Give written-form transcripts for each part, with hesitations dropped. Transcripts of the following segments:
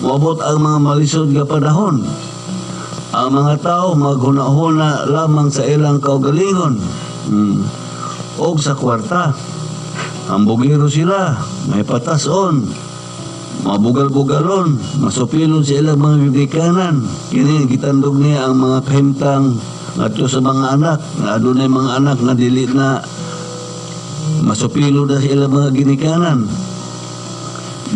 moabot ang mga malisod nga panahon. Ang mga tao maghuna-huna lamang sa ilang kaugalingon. Og sa kwarta, ang bugiro sila, may patason, mabugal-bugalon, masupilon sa ilang mga gidikanan. Kini gitandog niya ang mga kahimtang ngadto sa mga anak, nga adunay mga anak nga dili na masupilo na sa ilang mga ginikanan.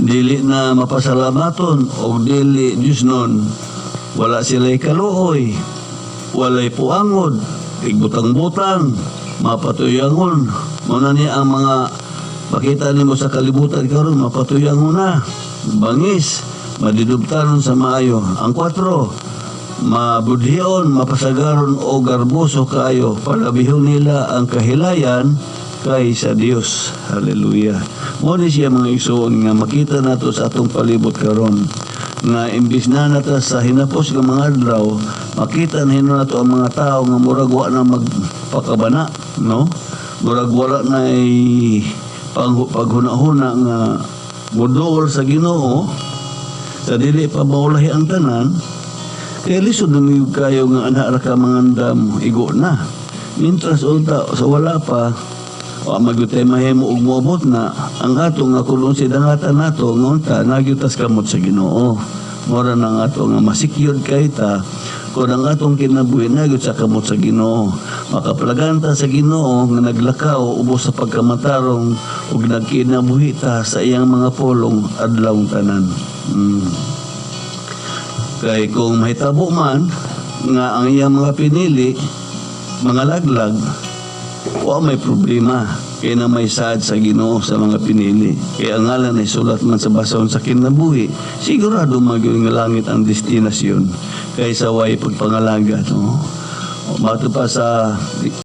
Dili na mapasalamaton o dili Diyos nun. Wala sila'y kaluoy, walay puangod, igbutang-butang, mapatuyangon. Muna niya ang mga pakita nimo sa kalibutan karon, mapatuyangon na, bangis, madidubtanon sa maayo. Ang 4, mabudhion, mapasagaron o garboso kayo, palabihon nila ang kahilayan kay sa Dios. Hallelujah. Muna siya mga igsoon nga makita nato sa atong palibot karon nga imbis na nata sa hinapos ng mga adlaw, makita na nato ang mga tao nga murag wa na magpakabana, no? Murag wala na paghuna-huna nga budol sa Ginoo, sa dili pa maulahi ang tanan, kaya lisod ng kayo nga anak ra ka mangandam, igo na. Mintras unta sa wala pa, o magutay mahimo og moabot na ang ato nga kulong sidangatan nato nga unta nagyutas kamot sa Ginoo. Mora na nga ato nga masikyod kay ta kung ang atong kinabuhi nagyut sa kamot sa Ginoo. Makaplaganta sa Ginoo nga naglakaw ubos sa pagkamatarong ug nagkinabuhi ta sa iyang mga pulong adlawng tanan. Kay kung mahitabo man nga ang iyang mga pinili mga laglag, wa may problema kaya na may saad sa Ginoo sa mga pinili. Kaya ang ngalan ay sulat man sa basahon sa kinabuhi, sigurado magyud nga langit ang destinasyon kaysa way pagpangalaga, no? O mato pa sa